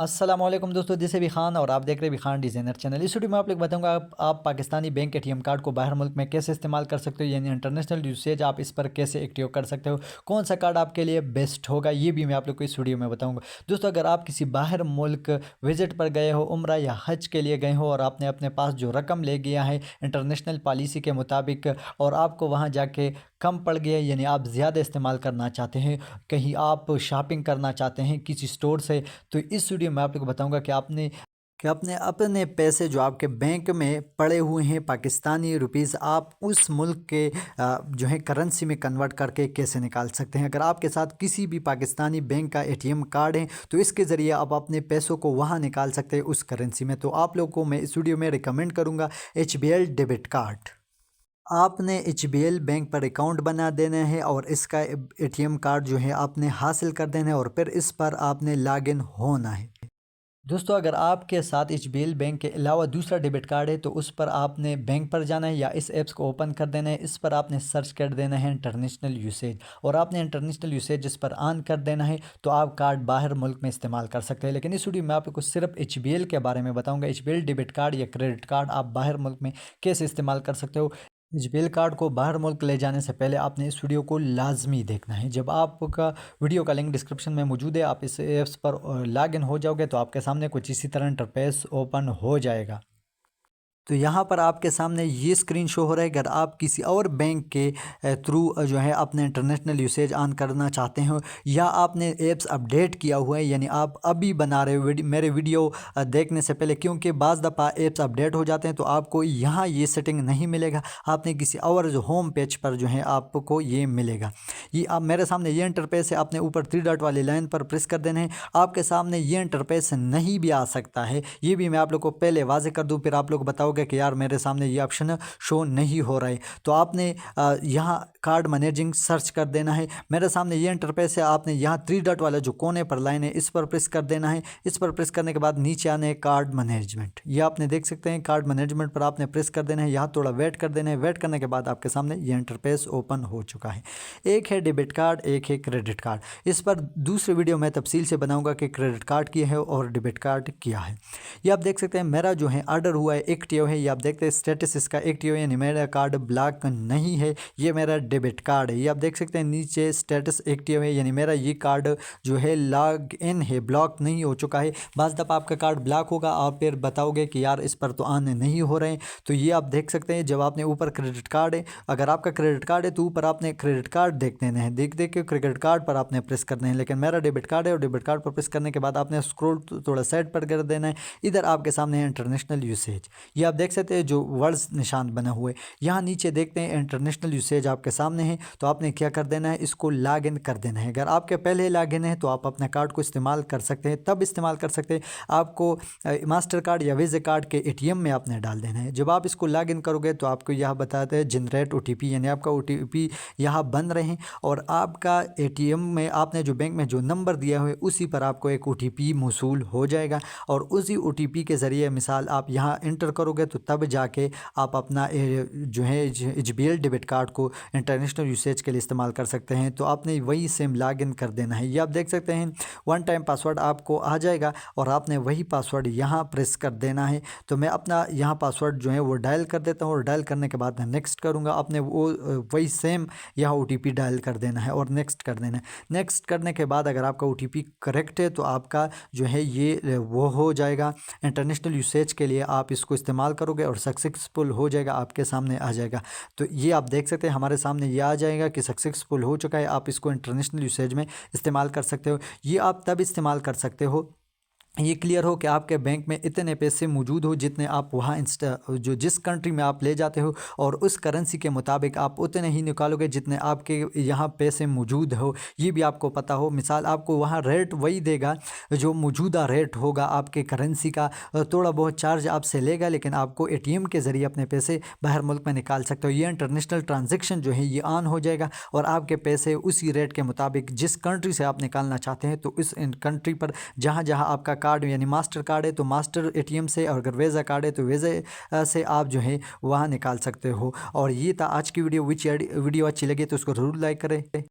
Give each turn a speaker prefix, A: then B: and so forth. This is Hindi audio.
A: अस्सलाम वालेकुम दोस्तों, दिस है खान और आप देख रहे हैं खान डिज़ाइनर चैनल। इस वीडियो में आप लोग बताऊंगा आप पाकिस्तानी बैंक एटीएम कार्ड को बाहर मुल्क में कैसे इस्तेमाल कर सकते हो, यानी इंटरनेशनल यूसेज आप इस पर कैसे एक्टिव कर सकते हो, कौन सा कार्ड आपके लिए बेस्ट होगा, ये भी मैं आप लोग को इस वीडियो में बताऊंगा। दोस्तों, अगर आप किसी बाहर मुल्क विजिट पर गए हो, उम्रा या हज के लिए गए हो और आपने अपने पास जो रकम ले गया है इंटरनेशनल पॉलिसी के मुताबिक और आपको वहाँ जाके कम पड़ गया, यानी आप ज़्यादा इस्तेमाल करना चाहते हैं, कहीं आप शॉपिंग करना चाहते हैं किसी स्टोर से, तो इस वीडियो में आप लोग को बताऊंगा कि आपने अपने पैसे जो आपके बैंक में पड़े हुए हैं पाकिस्तानी रुपीस, आप उस मुल्क के जो है करेंसी में कन्वर्ट करके कैसे निकाल सकते हैं। अगर आपके साथ किसी भी पाकिस्तानी बैंक का एटीएम कार्ड है तो इसके ज़रिए आप अपने पैसों को वहाँ निकाल सकते हैं उस करेंसी में। तो आप लोगों को मैं इस वीडियो में रिकमेंड करूँगा HBL डेबिट कार्ड। आपने HBL बैंक पर अकाउंट बना देना है और इसका एटीएम कार्ड जो है आपने हासिल कर देना है और फिर इस पर आपने लॉगिन होना है। दोस्तों, अगर आपके साथ HBL बैंक के अलावा दूसरा डेबिट कार्ड है तो उस पर आपने बैंक पर जाना है या इस ऐप्स को ओपन कर देना है। इस पर आपने सर्च कर देना है इंटरनेशनल यूसेज और आपने इंटरनेशनल यूसेज इस पर ऑन कर देना है तो आप कार्ड बाहर मुल्क में इस्तेमाल कर सकते हैं। लेकिन इस वीडियो में आपको सिर्फ HBL के बारे में बताऊंगा। HBL डेबिट कार्ड या क्रेडिट कार्ड आप बाहर मुल्क में कैसे इस्तेमाल कर सकते हो। HBL कार्ड को बाहर मुल्क ले जाने से पहले आपने इस वीडियो को लाजमी देखना है। जब आपका वीडियो का लिंक डिस्क्रिप्शन में मौजूद है, आप इस ऐप्स पर लॉगिन हो जाओगे तो आपके सामने कुछ इसी तरह इंटरफेस ओपन हो जाएगा। तो यहाँ पर आपके सामने ये स्क्रीन शो हो रहा है। अगर आप किसी और बैंक के थ्रू जो है अपने इंटरनेशनल यूसेज ऑन करना चाहते हो या आपने ऐप्स अपडेट किया हुआ है, यानी आप अभी बना रहे हो मेरे वीडियो देखने से पहले, क्योंकि बाज़ दफ़ा ऐप्स अपडेट हो जाते हैं तो आपको यहाँ ये सेटिंग नहीं मिलेगा, आपने किसी और जो होम पेज पर जो है आपको ये मिलेगा। ये आप मेरे सामने ये इंटरफेस है, आपने ऊपर 3 डॉट वाली लाइन पर प्रेस कर देना है। आपके सामने ये इंटरफेस नहीं भी आ सकता है, ये भी मैं आप लोग को पहले वाज़ेह कर दूँ, फिर आप लोग बताओगे कि यार मेरे सामने ये ऑप्शन शो नहीं हो रहा है। तो आपने यहाँ कार्ड मैनेजिंग सर्च कर देना है। मेरे सामने ये इंटरफेस है, आपने यहाँ 3 डॉट वाला जो कोने पर लाइन है इस पर प्रेस कर देना है। इस पर प्रेस करने के बाद नीचे आने है कार्ड मैनेजमेंट, ये आपने देख सकते हैं कार्ड मैनेजमेंट पर आपने प्रेस कर देना है। यहाँ थोड़ा वेट कर देना है। वेट करने के बाद आपके सामने ये इंटरफेस ओपन हो चुका है। एक है डेबिट कार्ड, एक है क्रेडिट कार्ड। इस पर दूसरे वीडियो में तफसील से बनाऊंगा कि क्रेडिट कार्ड किया है और डेबिट कार्ड किया है। ये आप देख सकते हैं मेरा जो है ऑर्डर हुआ है एक्टिव है। ये आप देखते हैं स्टेटस इसका एक्टिव है, यानी मेरा कार्ड ब्लॉक नहीं है। ये मेरा डेबिट कार्ड है। ये आप देख सकते हैं नीचे स्टेटस एक्टिव है, यानी मेरा ये कार्ड जो है लॉग इन है, ब्लॉक नहीं हो चुका है। बाज़ दफ़ा आपका कार्ड ब्लॉक होगा, आप फिर बताओगे कि यार इस पर तो ऑन नहीं हो रहे हैं। तो ये आप देख सकते हैं जब आपने ऊपर क्रेडिट कार्ड है, अगर आपका क्रेडिट कार्ड है तो ऊपर आपने क्रेडिट कार्ड देख देना है, देख के क्रेडिट कार्ड पर आपने प्रेस करना है। लेकिन मेरा डेबिट कार्ड है और डेबिट कार्ड पर प्रेस करने के बाद आपने स्क्रॉल थोड़ा साइड पर कर देना है। इधर आपके सामने है इंटरनेशनल यूसेज, ये आप देख सकते हैं जो वर्ड्स निशान बना हुए। यहाँ नीचे देखते हैं इंटरनेशनल यूसेज आपके सामने है। तो आपने क्या कर देना है, इसको लॉग इन कर देना है। अगर आपके पहले लॉग इन है तो आप अपने कार्ड को इस्तेमाल कर सकते हैं, तब इस्तेमाल कर सकते हैं। आपको मास्टर कार्ड या वीज़ा कार्ड के एटीएम में आपने डाल देना है। जब आप इसको लॉग इन करोगे तो आपको यह बताते हैं जनरेट OTP, यानी आपका OTP यहाँ बन रहे हैं और आपका एटीएम में आपने जो बैंक में जो नंबर दिया हुआ है उसी पर आपको एक OTP मौसूल हो जाएगा और उसी OTP के ज़रिए मिसाल आप यहाँ इंटर करोगे तो तब जाके आप अपना जो है HBL डेबिट कार्ड को इंटरनेशनल यूसेज के लिए इस्तेमाल कर सकते हैं। तो आपने वही सेम लॉग इन कर देना है। ये आप देख सकते हैं वन टाइम पासवर्ड आपको आ जाएगा और आपने वही पासवर्ड यहाँ प्रेस कर देना है। तो मैं अपना यहाँ पासवर्ड जो है वो डायल कर देता हूँ और डायल करने के बाद नेक्स्ट करूँगा। आपने वो वही सेम यहाँ OTP डायल कर देना है और नेक्स्ट कर देना है। नेक्स्ट करने के बाद अगर आपका OTP करेक्ट है तो आपका जो है ये वो हो जाएगा इंटरनेशनल यूसेज के लिए, आप इसको इस्तेमाल करोगे और सक्सेसफुल हो जाएगा, आपके सामने आ जाएगा। तो ये आप देख सकते हैं हमारे सामने ये आ जाएगा कि सक्सेसफुल हो चुका है, आप इसको इंटरनेशनल यूसेज में इस्तेमाल कर सकते हो। ये आप तब इस्तेमाल कर सकते हो ये क्लियर हो कि आपके बैंक में इतने पैसे मौजूद हो जितने आप वहाँ जो जिस कंट्री में आप ले जाते हो और उस करेंसी के मुताबिक आप उतने ही निकालोगे जितने आपके यहाँ पैसे मौजूद हो, ये भी आपको पता हो। मिसाल आपको वहाँ रेट वही देगा जो मौजूदा रेट होगा आपके करेंसी का, थोड़ा बहुत चार्ज आपसे लेगा लेकिन आपको ATM के ज़रिए अपने पैसे बाहर मुल्क में निकाल सकते हो। ये इंटरनेशनल ट्रांजेक्शन जो है ये ऑन हो जाएगा और आपके पैसे उसी रेट के मुताबिक जिस कंट्री से आप निकालना चाहते हैं तो इस कंट्री पर जहाँ जहाँ आपका कार्ड यानी मास्टर कार्ड है तो मास्टर ATM से, और अगर वीज़ा कार्ड है तो वीज़ा से आप जो है वहाँ निकाल सकते हो। और ये था आज की वीडियो। वीडियो अच्छी लगी तो उसको ज़रूर लाइक करें।